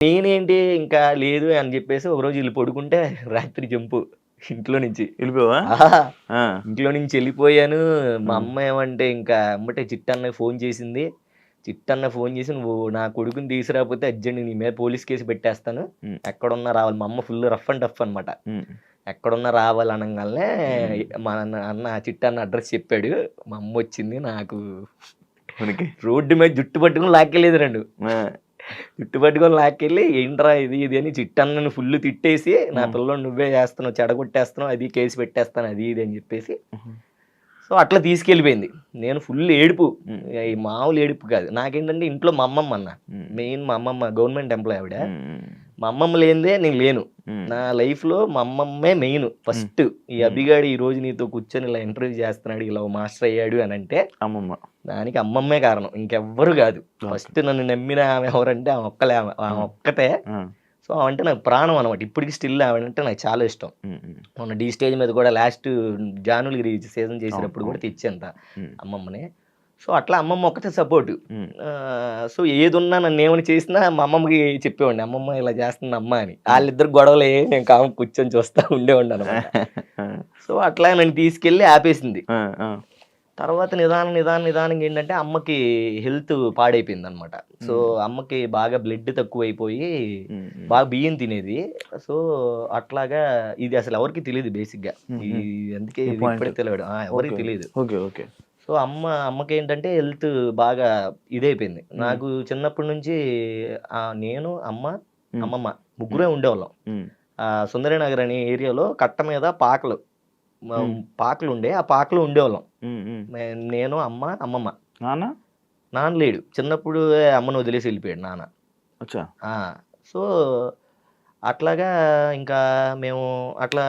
నేనేంటి ఇంకా లేదు అని జెప్పేసి ఒకరోజు ఈళ్ళు పడుకుంటే రాత్రి జంపు ఇంట్లో నుంచి. ఎళ్ళిపోయావా? ఆహా! ఆ! ఇంట్లో నుంచి ఎళ్ళిపోయాను. మా హ్మ్. అమ్మ ఏమంటే ఇంకా ఎమ్మటే చిట్టన్నకి ఫోను చేసింది. చిట్టన్న ఫోను చేసి, "నువ్వు నా కొడుకుని తీసుకురాకపోతే అర్జెంట్‌గా నీ మీద పోలీస్ కేస్ పెట్టేస్తాను. హ్మ్. ఎక్కడున్నా రావాలి." మా అమ్మ ఫుల్ రఫ్ అండ్ టఫ్ అనమాట. హ్మ్. ఎక్కడున్నా రావాలి అనంగాల్నే హ్మ్. మా అన్న చిట్టన్న అడ్రెస్ చెప్పాడు. మా అమ్మొచ్చింది. నాకు ఉనికి. రోడ్డు మీద జుట్టు పట్టుకొని లాక్కెళ్ళేది నన్ను. ఆ! జుట్టు పట్టుకొని లాక్కెళ్ళి, "ఏంట్రా ఇది, ఇది" అని చిట్టన్నని ఫుల్లు తిట్టేసి, "నా హ్మ్. పిల్లోడిని నువ్వే చేస్తున్నావు, చెడగొట్టేస్తున్నావు, అది కేసు పెట్టేస్తాను" అది ఇది అని చెప్పేసి హుహు. సో, అట్లా తీసుకెళ్ళిపోయింది. నేను ఫుల్ ఏడుపు. హ్మ్. ఈ మామూలు ఏడుపు కాదు. నాకేంటంటే ఇంట్లో మా అమ్మమ్మ. హ్మ్. మెయిన్ మా అమ్మమ్మ గవర్నమెంట్ ఎంప్లాయీ ఆవిడ. హ్మ్. హ్మ్. మా అమ్మమ్మ లేనిదే నేను లేను. హ్మ్. నా లైఫ్‌లో మా అమ్మమ్మే మెయిన్ హ్మ్. ఫస్ట్. ఈ హ్మ్. అభిగాడు ఈరోజు నీతో కూర్చొని ఇలా ఇంటర్వ్యూ చేస్తున్నాడు, ఇలా ఓ మాస్టర్ అయ్యాడు అనంటే అమ్మమ్మ. దానికి అమ్మమ్మే కారణం. ఇంకెవ్వరు కాదు. ఓకే. ఫస్ట్ నన్ను నమ్మిన ఆమె ఎవరంటే ఆమె ఒక్కలే ఆమె. ఆమె హ్మ్. ఒక్కతే. ఆ! సో, ఆమంటే నాకు ప్రాణం అనమాట. ఇప్పటికి స్టిల్ ఆవిడంటే నాకు చాలా ఇష్టం. హ్మ్. హ్మ్. మొన్న 'ఢీ' స్టేజ్ మీద కూడా లాస్ట్ 'జానులగిరి' సీజన్ అవును. చేసేటప్పుడు కూడా అవును. తెచ్చాను హ్మ్. అమ్మమ్మని. సో, అట్లా అమ్మమ్మ ఒక్కటే సపోర్టు. హ్మ్. సో, ఏదున్నా నన్నేమైనా చేసినా మా అమ్మమ్మకి చెప్పేవాడిని. అమ్మమ్మ ఇలా చేస్తుంది అమ్మ అని. హ్మ్. ఆళ్ళిద్దరు గొడవలయ్యేయి. నేను కాముగా కూర్చొని చూస్తా ఉండేవాడిననమాట. ఆ! సో, అట్లా నన్ను తీసుకెళ్ళి ఆపేసింది. ఆ! ఆ! తర్వాత నిదానంగా ఏంటంటే అమ్మకి హెల్త్ పాడైపోయిందనమాట. సో, హ్మ్. అమ్మకి బాగా బ్లడ్ తక్కువైపోయి హ్మ్. హ్మ్. బాగా బియ్యం తినేది. సో, అట్లాగా ఇది అసలు ఎవరికీ తెలీదు బేసిక్‌గా. ఈ హుహు. అందుకే ఈ ఇది పాయింట్. ఇప్పటికి తెలవడం. ఎవరికీ ఓకే. తెలీదు. ఓకే. ఓకే. సో, అమ్మకేంటంటే హెల్త్ బాగా ఇదైపోయింది. హ్మ్. నాకు చిన్నప్పటి నుంచి నేను, హ్మ్. అమ్మమ్మ హ్మ్. ముగ్గురే ఉండేవాళ్ళం. హ్మ్. సుందరీనగర్ అనే ఏరియాలో కట్ట మీద పాకలు హ్మ్. పాకలుండే ఆ పాకలో ఉండేవాళ్ళం. హ్మ్. హ్మ్. నేను, అమ్మమ్మ. నాన్న? నాన్న లేడు. చిన్నప్పుడు అమ్మని వదిలేసి ఎళ్ళిపోయాడు నాన్న. అచ్చా! ఆ! సో, అట్లాగా ఇంకా మేము అట్లా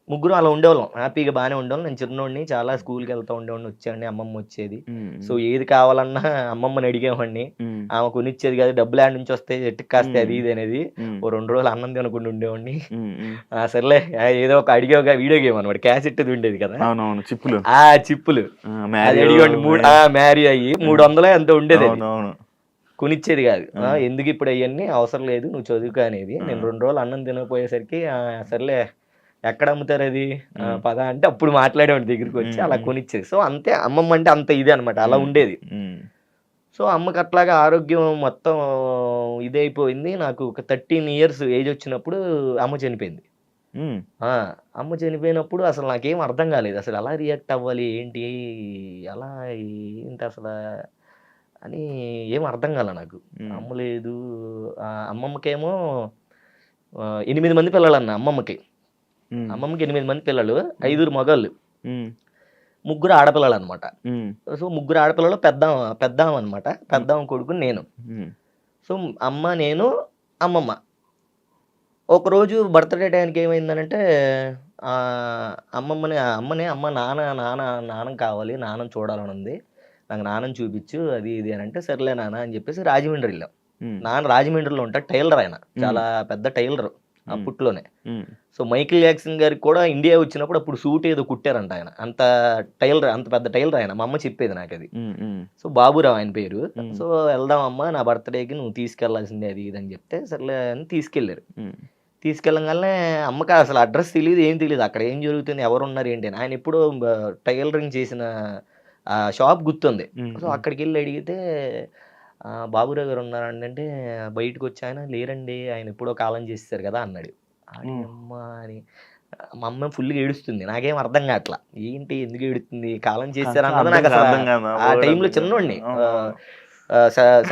ముగ్గురం అలా ఉండేవాళ్ళం. హ్యాపీగా బానే ఉండేవాళ్ళం. నేను చిన్నోడిని చాలా స్కూలుకెళ్తా ఉండేవాడిని, వచ్చేవాడిని. అమ్మమ్మొచ్చేది. హ్మ్. సో, హ్మ్. ఏది కావాలన్నా అమ్మమ్మని అడిగేవాడిని. హ్మ్. ఆమె కొనిచ్చేది కాదు. డబ్బులేడనుంచొస్తాయి చెట్టుకి కాస్తాయి హ్మ్. అది ఇది అనేది. హ్మ్. ఓ 2 రోజులు అన్నం తినకుండా ఉండేవాడిని. హ్మ్. హ్మ్. సర్లే ఏదో ఒక అడిగావుగా వీడియో గేమ్ అనమాట. క్యాసెట్‌ది ఉండేది కదా! అవునవును. చిప్పులు. ఆ! చిప్పులు. ఆ! అది 'మారియో' అడిగేవాడిని. మే మ్యారీ అయ్యి ఆ! 300 ఎంతో ఉండేదది. అవునవును. కొనిచ్చేది గాదు. ఆ! ఎందుకిప్పుడు అయన్నీ అవసరం లేదు. నువ్వు చదువుకో అనేది. ఆ! నేను 2 రోజులు అన్నం తినకపోయేసరికి సర్లే ఎక్కడ అమ్ముతారది? హ్మ్. పద అంటే అప్పుడు మాట్లాడేవాడిని దగ్గరికొచ్చి హ్మ్. అలా హ్మ్. కొనిచ్చేది. సో, అంతే అమ్మమ్మ అంటే అంత ఇదే అనమాట. అలా హ్మ్. ఉండేది. హ్మ్. సో, అమ్మకి అట్లాగా ఆరోగ్యం మొత్తం ఇదైపోయింది. నాకు ఒక 13 ఇయర్స్ ఏజొచ్చినప్పుడు అమ్మ చనిపోయింది. హ్మ్. ఆ! అమ్మ చనిపోయినప్పుడు అసలు నాకేం అర్థం గాలేదు. అసలు ఎలా రియాక్ట్ అవ్వాలి? ఏంటి? ఎలా ఏంటసలా? అని ఏం అర్థం కాలా నాకు. హ్మ్. అమ్మ లేదు. అమ్మమ్మకేమో 8 మంది పిల్లలన్న అమ్మమ్మకి. హ్మ్. అమ్మమ్మకి 8 మంది పిల్లలు. హ్మ్. 5 మగోళ్ళు. హ్మ్. ముగ్గురు ఆడపిల్లలనమాట. హ్మ్. సో, ముగ్గురు ఆడపిల్లలు పెద్దామనమాట. హ్మ్. పెద్దామె కొడుకు నేను. హ్మ్. సో, అమ్మ, నేను, అమ్మమ్మ. ఒకరోజు బర్త్‌డే టైంకి ఏమైందనంటే అమ్మని "అమ్మ నాన్నని కావాలి. నాన్నని చూడాలనుంది. నాకు నాన్నని చూపిచ్చు" అది ఇది అనంటే, "సర్లే నాన్న" అని చెప్పేసి రాజమండ్రి ఎళ్ళాం. హ్మ్. నాన్న రాజమండ్రిలో ఉంటాడు. టైలర్ ఆయన. హ్మ్. చాలా పెద్ద టైలరు హ్మ్. అప్పట్లోనే. హ్మ్. సో, 'మైకేల్ జాక్సన్' గారికి కూడా ఇండియా వచ్చినప్పుడు అప్పుడు సూట్ ఏదో కుట్టారంట ఆయన. అంత పెద్ద టైలర్ ఆయన. మా అమ్మ చెప్పేది నాకది. హ్మ్. హ్మ్. సో, బాబురావు ఆయన పేరు. హ్మ్. సో, "ఎళ్దాం అమ్మ నా బర్త్‌డేకి నువ్వు తీసుకెళ్లాల్సిందే" అది ఇది అని చెప్తే, సర్లే అని తీసుకెళ్లారు. హ్మ్. తీసుకెళ్ళంగాల్నే అమ్మకి అసలు అడ్రెస్ తెలీదు, ఏం తెలీదు. అక్కడ ఏం జరుగుతుంది, ఎవరున్నారు ఏంటి అని. ఆయన ఎప్పుడో టైలరింగ్ చేసిన షాప్ గుర్తుంది. హ్మ్. సో, హ్మ్. అక్కడికెళ్ళి అడిగితే బాబురావు గారు ఉన్నారండి అంటే, బయటకొచ్చాయన లేరండి. ఆయన ఎప్పుడో కాలం చేసేసారు కదా! అన్నాడు. హ్మ్. అమ్మా! అని మా అమ్మ ఫుల్‌గా ఏడుస్తుంది. నాకేం అర్థం కాట్లా. ఏంటి ఎందుకు ఏడుతుంది? కాలం చేసేసారన్నది నాకసల అర్థం కాదు. ఆ ఆ వర్డ్ టైంలో అర్థం కాదు. చిన్నోడిని. అవునవును.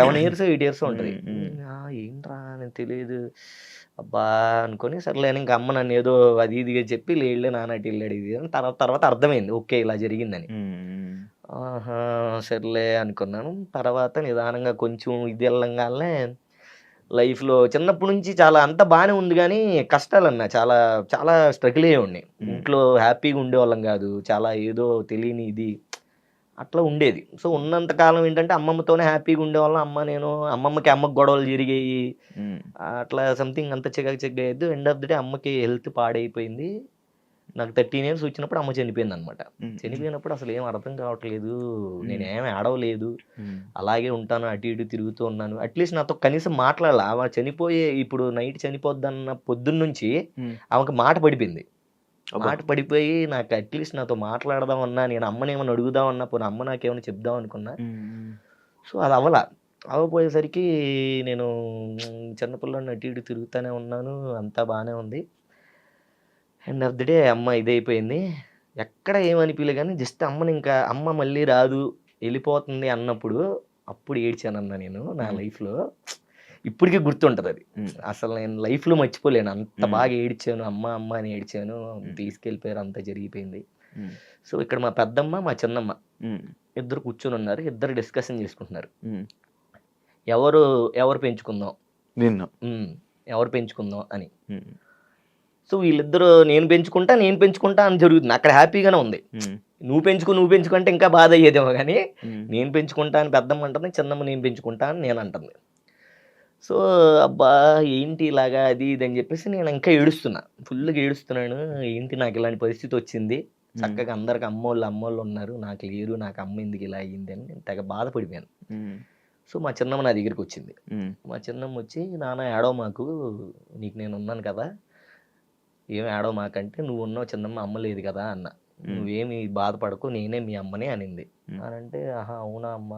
7 ఇయర్సో, 8 ఇయర్సో ఉంటది. హ్మ్. హ్మ్. ఏంట్రా నాకు తెలీదు. అబ్బా! అనుకోని సర్లే అని ఇంక అమ్మ నన్నేదో అది ఇదిగా చెప్పి లేడులే నాన్న అటెళ్ళాడు ఇది అని తర్వాత అర్థమైంది. ఓకే. ఇలా జరిగిందని. హ్మ్. ఆహా! సర్లే అనుకున్నాను. తర్వాత నిదానంగా కొంచెం ఇదెళ్ళంగాల్నే లైఫ్‌లో చిన్నప్పటి నుంచి చాలా అంతా బానే ఉంది గానీ, కష్టాలన్నా చాలా, చాలా స్ట్రగుల్ అయ్యేవాడిని. హ్మ్. ఇంట్లో హ్యాపీగా ఉండేవాళ్ళం గాదు. చాలా ఏదో తెలియని ఇది అట్లా ఉండేది. సో, ఉన్నంత కాలం ఏంటంటే అమ్మమ్మతోనే హ్యాపీగా ఉండేవాళ్ళం. అమ్మమ్మకి గొడవలు జరిగాయి. హ్మ్. అట్లా సంథింగ్ అంతా చికాకు చికాకు అయ్యేది. ఎండ్ ఆఫ్ ది డే అమ్మకి హెల్త్ పాడైపోయింది. నాకు 13 ఇయర్స్ వచ్చినప్పుడు అమ్మ చనిపోయింది అనమాట. చనిపోయినప్పుడు అసలు ఏం అర్థం కావట్లేదు, నేనేమి ఆడవలేదు, అలాగే ఉంటాను, అటు ఇటు తిరుగుతూ ఉన్నాను. అట్లీస్ట్ నాతో కనీసం మాట్లాడాలి. ఆమె చనిపోయే ఇప్పుడు నైట్ చనిపోద్దన్న పొద్దున్న నుంచి ఆమెకు మాట పడిపోయింది. మాట పడిపోయి నాకు అట్లీస్ట్ నాతో మాట్లాడదామన్నా, నేను అమ్మనేమన్నా అడుగుదామన్నా, పోనీ అమ్మ నాకేమైనా చెప్దాం అనుకున్నా. సో అది అవ్వపోయేసరికి నేను చిన్నపిల్లని అటు ఇటు తిరుగుతూనే ఉన్నాను, అంతా బాగానే ఉంది. ఎండ్ ఆఫ్ ది డే అమ్మ ఇదైపోయింది. ఎక్కడ ఏమనిపించలే కానీ జస్ట్ ఇంకా అమ్మ మళ్ళీ రాదు, వెళ్ళిపోతుంది అన్నప్పుడు అప్పుడు ఏడ్చానన్నా నేను నా లైఫ్లో. ఇప్పటికీ గుర్తుంటుంది అది. అసలు నేను లైఫ్లో మర్చిపోలేను, అంత బాగా ఏడ్చాను, అమ్మ అమ్మ అని ఏడ్చాను. తీసుకెళ్ళిపోయారు, అంతా జరిగిపోయింది. సో ఇక్కడ మా పెద్దమ్మ మా చిన్నమ్మ ఇద్దరు కూర్చొని ఉన్నారు, ఇద్దరు డిస్కషన్ చేసుకుంటున్నారు. ఎవరు పెంచుకుందాం నిన్ను, ఎవరు పెంచుకుందాం అని. సో వీళ్ళిద్దరు నేను పెంచుకుంటా అని జరుగుతుంది. అక్కడ హ్యాపీగానే ఉంది. నువ్వు పెంచుకుంటే ఇంకా బాధ అయ్యేదేమో కానీ నేను పెంచుకుంటా అని పెద్దమ్మ అంటుంది, చిన్నమ్మ నేను పెంచుకుంటా అని నేను అంటుంది. సో అబ్బా ఏంటి ఇలాగా అది ఇది అని చెప్పేసి నేను ఇంకా ఏడుస్తున్నా, ఫుల్గా ఏడుస్తున్నాను. ఏంటి నాకు ఇలాంటి పరిస్థితి వచ్చింది, చక్కగా అందరికి అమ్మోళ్ళు ఉన్నారు, నాకు లేరు, నాకు అమ్మ ఎందుకు ఇలా అయ్యింది అని నేను తెగ బాధపడిపోయాను. సో మా చిన్నమ్మ నా దగ్గరికి వచ్చింది. మా చిన్నమ్మ వచ్చి, నాన్న ఏడవ మాకు, నీకు నేను ఉన్నాను కదా, ఏమి ఏడవ మాకంటే, నువ్వు ఉన్నావు చిన్నమ్మ, అమ్మ లేదు కదా అన్న. నువ్వేమి బాధపడకు, నేనే మీ అమ్మనే అనింది. అని అంటే, ఆహా అవునా అమ్మ,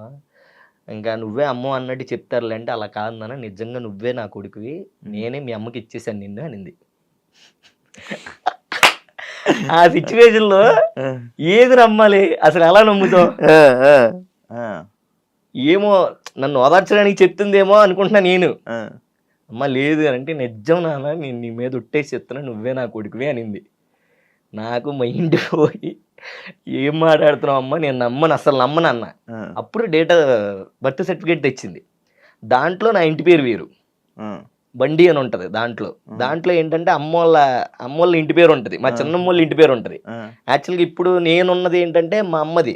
ఇంకా నువ్వే అమ్మ అన్నట్టు చెప్తారులే అంటే, అలా కాదు నాన్న, నిజంగా నువ్వే నా కొడుకువి, నేనే మీ అమ్మకి ఇచ్చేసాను నిన్ను అనింది. ఆ సిచ్యువేషన్ లో ఏది నమ్మాలి, అసలు ఎలా నమ్ముతావు? ఏమో నన్ను ఓదార్చడానికి చెప్తుందేమో అనుకుంటున్నా నేను. అమ్మ లేదు అని అంటే, నిజం నాన్న, నేను నీ మీద ఉట్టేసి చెప్తున్నా, నువ్వే నా కొడుకువే అనింది. నాకు మైండ్ పోయి, ఏం మాట్లాడుతున్నావు అమ్మ, నేను నమ్మను, అసలు నమ్మను అన్న. అప్పుడు బర్త్ సర్టిఫికేట్ తెచ్చింది. దాంట్లో నా ఇంటి పేరు వేరు, బండి అని ఉంటది. దాంట్లో ఏంటంటే అమ్మోళ్ళ ఇంటి పేరు ఉంటది, మా చిన్నమ్మోళ్ళ ఇంటి పేరు ఉంటది. యాక్చువల్గా ఇప్పుడు నేనున్నది ఏంటంటే మా అమ్మది,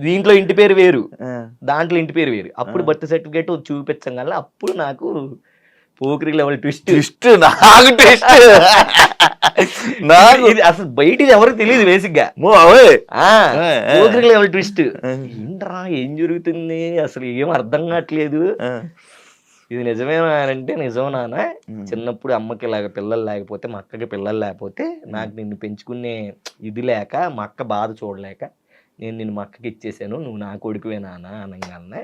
దీంట్లో ఇంటి పేరు వేరు, దాంట్లో ఇంటి పేరు వేరు. అప్పుడు బర్త్ సర్టిఫికేట్ చూపించం వల్ల అప్పుడు నాకు పోకిరి లెవెల్ ట్విస్ట్. ఇది అసలు బయటిది ఎవరికి తెలియదు బేసిక్ గా. Pokiri level twist. ఏంట్రా ఏం జరుగుతుంది, అసలు ఏం అర్థం కావట్లేదు, ఇది నిజమేనా అంటే, నిజం నాన్న, చిన్నప్పుడు అమ్మకి ఇలాగ పిల్లలు లేకపోతే, మా అక్కకి పిల్లలు లేకపోతే, నాకు నిన్ను పెంచుకునే ఇది లేక, మా అక్క బాధ చూడలేక నేను నిన్ను మా అక్కకి ఇచ్చేసాను, నువ్వు నా కొడుకువే నాన్న అనగానే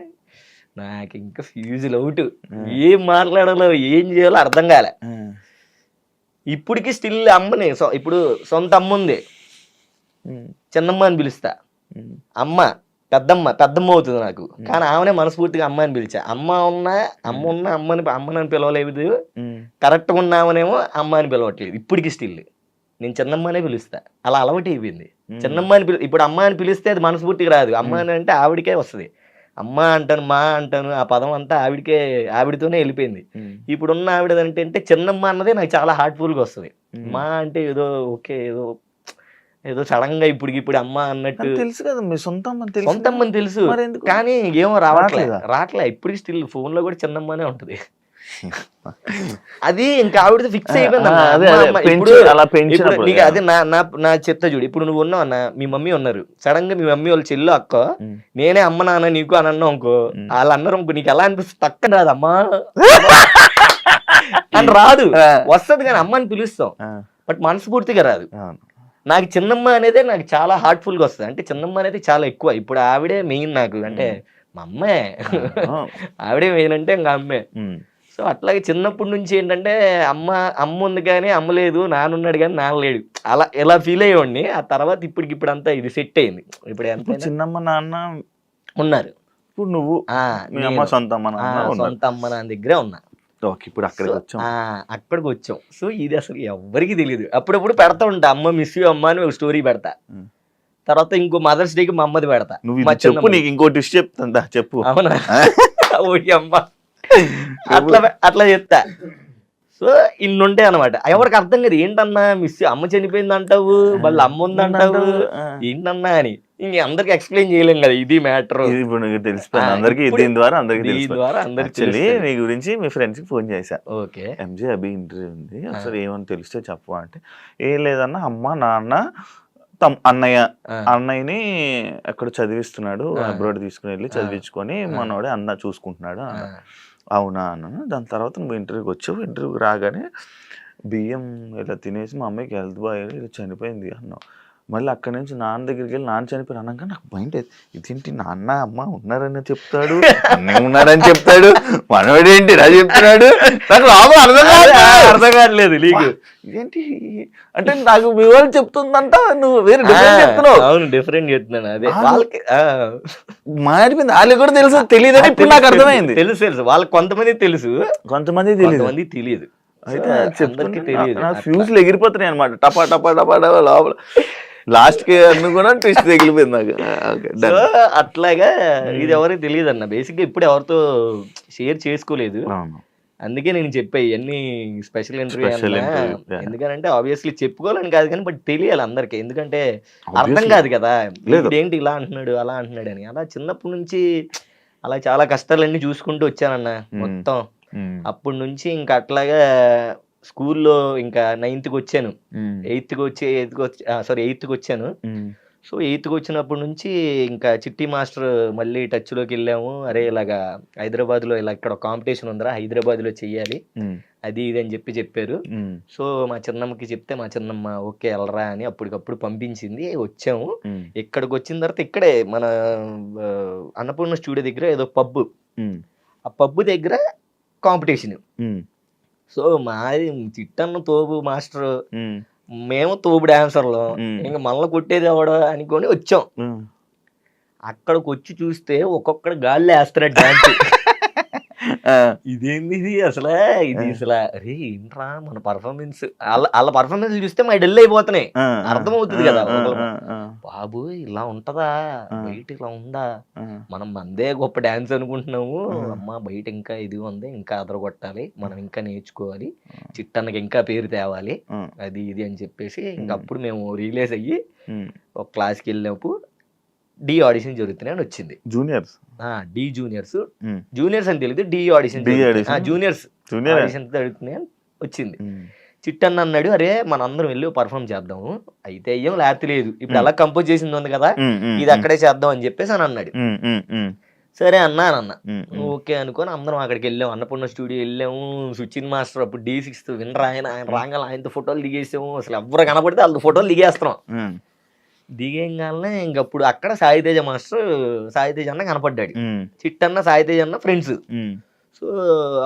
నాకు ఇంకా ఫ్యూజులు అవుట్. ఏం మాట్లాడాలో ఏం చేయాలో అర్థం కాలే. ఇప్పటికి స్టిల్ అమ్మని, ఇప్పుడు సొంత అమ్మ ఉంది, చిన్నమ్మ అని పిలుస్తా. పెద్దమ్మ అవుతుంది నాకు, కానీ ఆమెనే మనస్ఫూర్తిగా అమ్మ అని పిలిచా. అమ్మని పిలవలేదు, కరెక్ట్గా ఉన్నామనేమో అమ్మ అని పిలవట్లేదు. ఇప్పటికి స్టిల్ నేను చిన్నమ్మనే పిలుస్తా, అలా అలవాటు అయిపోయింది. చిన్నమ్మ అని ఇప్పుడు అమ్మ అని పిలిస్తే అది మనస్ఫూర్తిగా రాదు, అమ్మ అని అంటే ఆవిడకే వస్తుంది. అమ్మ అంటాను, మా అంటాను, ఆ పదం అంతా ఆవిడతోనే వెళ్ళిపోయింది. ఇప్పుడున్న ఆవిడ అంటే చిన్నమ్మ అన్నదే నాకు చాలా హార్ట్ఫుల్గా వస్తుంది. మా అంటే ఏదో ఓకే, ఏదో సడన్ గా ఇప్పుడు అమ్మ అన్నట్టు తెలుసు కదా, మీ సొంతమ్మని తెలుసు, కానీ ఏమో రావట్లే. ఇప్పుడు స్టిల్ ఫోన్ లో కూడా చిన్నమ్మనే ఉంటది. అది ఇంకా ఆవిడ ఫిక్స్ అయిపోయింది. అదే నా చెత్త చూడు, ఇప్పుడు నువ్వు ఉన్నావు అన్న, మీ మమ్మీ ఉన్నారు, సడన్ గా మీ మమ్మీ వాళ్ళ చెల్లు అక్క, నేనే అమ్మ నాన్న నీకు అని అన్నావు అనుకో, వాళ్ళు అన్నారు అనుకో, నీకు ఎలా అనిపిస్తుంది? పక్కన రాదు అమ్మా అని రాదు, వస్తుంది కానీ అమ్మ అని పిలుస్తాం, బట్ మనస్ఫూర్తిగా రాదు. నాకు చిన్నమ్మ అనేది నాకు చాలా హార్ట్ఫుల్ గా వస్తుంది. అంటే చిన్నమ్మ అనేది చాలా ఎక్కువ. ఇప్పుడు ఆవిడే మెయిన్ నాకు, అంటే మా అమ్మే ఆవిడే మెయిన్ అంటే ఇంకా అమ్మే. సో అట్లాగే చిన్నప్పటి నుంచి ఏంటంటే అమ్మ ఉంది కానీ అమ్మ లేదు, నాన్నున్నాడు కానీ నాన్న లేడు, అలా ఎలా ఫీల్ అయ్యేవాడిని. ఆ తర్వాత ఇప్పుడు అంతా ఇది సెట్ అయింది. ఇప్పుడు ఎంత చిన్నమ్మ నాన్న ఉన్నారు, ఇప్పుడు నువ్వు సొంత అమ్మ నాన్న దగ్గరే ఉన్నా. ఇప్పుడు అక్కడికి వచ్చాం. సో ఇది అసలు ఎవ్వరికి తెలియదు. అప్పుడప్పుడు పెడతా ఉంటా, అమ్మ మిస్ యూ అమ్మ అని ఒక స్టోరీ పెడతా. తర్వాత ఇంకో మదర్స్ డేకి మా అమ్మది పెడతా. నువ్వు నీకు ఇంకో ట్విస్ట్ చెప్తా, చెప్పు. అవునా? అమ్మ అట్లా చెప్తా. సో ఇన్నుంటాయి అనమాట. ఎవరికి అర్థం కాదు, ఏంటన్నా మిస్ అమ్మ చనిపోయింది అంటావు, మళ్ళీ అమ్మ ఉంది అంటావు, ఏంటన్నా అని. ఇంక అందరికి ఎక్స్ప్లెయిన్ చేయలేం కదా ఇది మ్యాటర్. ఇది ఇప్పుడు నీకు తెలిసిపోయింది అందరికి, దీని ద్వారా అందరికి దీని తెలిసిపోయింది. ద్వారా అందరికి యాక్చువల్లీ నీ గురించి మీ ఫ్రెండ్స్కి ఫోన్ చేశా, ఓకే ఎంజే అభి ఇంటర్వ్యూ ఉంది అసలు ఏమని తెలిస్తే చెప్పు అంటే, ఏం లేదన్నా అమ్మ నాన్న అన్నయ్యని ఎక్కడ చదివిస్తున్నాడు, అబ్రాడ్ తీసుకుని వెళ్ళి చదివించుకొని మనోడే అన్న చూసుకుంటున్నాడు అన్న. అవునా అన్నాను. దాని తర్వాత నువ్వు ఇంటర్వ్యూకి వచ్చావు, ఇంటర్వ్యూకి రాగానే బియ్యం ఇలా తినేసి మా అమ్మాయికి హెల్త్ బాగాలేదు ఇలా చనిపోయింది అన్నావు. మళ్ళీ అక్కడి నుంచి నాన్న దగ్గరికి వెళ్ళి నాన్న చనిపోయి అన్నాక నాకు మైండ్ ఇదేంటి నాన్న అమ్మ ఉన్నారని చెప్తాడు, అన్నయ్య ఉన్నారని చెప్తాడు, మనోడేంటి ఇలా చెప్తున్నాడు, నాకు అర్థం కావట్లేదు నీకు. ఇదేంటి అంటే నాకు మీ వాళ్ళు చెప్తుందంట, నువ్వు వేరే డిఫరెంట్ చెప్తున్నావు. అవును డిఫరెంట్ చెప్తున్నాను. అదే వాళ్ళకి మారిపోయింది, వాళ్ళకి కూడా తెలుసు తెలియదని ఇప్పుడు నాకు అర్థమైంది. తెలుసు వాళ్ళకి కొంతమంది తెలుసు, కొంతమంది తెలియదు. అయితే నాకు ఫ్యూజ్లు ఎగిరిపోతున్నాయి అనమాట, టపా టపా టపా టపా లోపల. లాస్ట్ కి అన్ని కూడా ట్విస్ట్ తగిలిపోయింది నాకు. అట్లాగా ఇది ఎవరికి తెలియదు అన్న, బేసిక్ గా ఇప్పుడు ఎవరితో షేర్ చేసుకోలేదు. అందుకే నేను చెప్పాయి ఇవన్నీ స్పెషల్ ఇంటర్వ్యూ. ఎందుకంటే ఆబ్వియస్లీ చెప్పుకోవాలని కాదు కానీ బట్ తెలియాలి అందరికి, ఎందుకంటే అర్థం కాదు కదా ఏంటి ఇలా అంటున్నాడు అలా అంటున్నాడు అని. అలా చిన్నప్పటి నుంచి అలా చాలా కష్టాలన్నీ చూసుకుంటూ వచ్చానన్న మొత్తం. అప్పటి నుంచి ఇంకా అట్లాగా స్కూల్లో ఇంకా 9th వచ్చాను, 8th వచ్చాను. సో 8th వచ్చినప్పటి నుంచి ఇంకా చిట్టి మాస్టర్ మళ్ళీ టచ్లోకి వెళ్ళాము. అరే ఇలాగా హైదరాబాద్లో ఇలా ఇక్కడ కాంపిటీషన్ ఉందిరా, హైదరాబాద్లో చెయ్యాలి అది ఇది అని చెప్పారు. సో మా చిన్నమ్మకి చెప్తే మా చిన్నమ్మ ఓకే వెళ్ళరా అని అప్పటికప్పుడు పంపించింది. వచ్చాము. ఇక్కడికి వచ్చిన తర్వాత ఇక్కడే మన అన్నపూర్ణ స్టూడియో దగ్గర ఏదో పబ్బు, ఆ పబ్బు దగ్గర కాంపిటీషన్. సో మాది చిట్టన్న తోపు మాస్టర్, మేము తోపు డాన్సర్లు, ఇంకా మళ్ళీ కొట్టేది ఎవడో అనుకొని వచ్చాం. అక్కడికి వచ్చి చూస్తే ఒక్కొక్కడు గాల్లో వేస్తున్నాడు డాన్స్. ఇదేంది ఇది అసలు అరే ఏంట్రా మన పర్ఫార్మెన్స్, వాళ్ళ పర్ఫార్మెన్స్ చూస్తే మా డెల్ అయిపోతున్నాయి, అర్థమవుతుంది కదా. బాబు ఇలా ఉంటదా, బయట ఇలా ఉందా, మనం మందే గొప్ప డాన్స్ అనుకుంటున్నాము, అమ్మ బయట ఇంకా ఇది ఉంది, ఇంకా అదరగొట్టాలి, మనం ఇంకా నేర్చుకోవాలి, చిట్టన్నకి ఇంకా పేరు తేవాలి అది ఇది అని చెప్పేసి ఇంకప్పుడు మేము రిలీజ్ అయ్యి ఒక క్లాస్కి వెళ్ళినప్పుడు డి ఆడిషన్ జరుగుతున్నాయి అని వచ్చింది. జూనియర్స్ డి జూనియర్స్ అని తెలియదు, డి ఆడిషన్ జూనియర్స్ ఆడిషన్ జరుగుతున్నాయి అని వచ్చింది. చిట్టన్న అన్నాడు అరే మనందరం వెళ్ళి పర్ఫామ్ చేద్దాము, అయితే అయ్యాం లేకపోతే లేదు, ఇప్పుడు అలా కంపోజ్ చేసింది ఉంది కదా ఇది అక్కడే చేద్దాం అని చెప్పేసి అని అన్నాడు. సరే అన్న ఓకే అనుకొని అందరం అక్కడికి వెళ్ళాము, అన్నపూర్ణ స్టూడియో వెళ్ళాము. సుచిన్ మాస్టర్ అప్పుడు D6 వినరా ఆయన రాగానే ఆయనతో ఫోటోలు దిగేసాము. అసలు ఎవరు కనపడితే వాళ్ళతో ఫోటోలు దిగేస్తున్నాం. దిగేగానే ఇంకప్పుడు అక్కడ సాయితేజ మాస్టర్, సాయితేజ అన్న కనపడ్డాడు, చిట్టన్న సాయితేజ అన్న ఫ్రెండ్స్. సో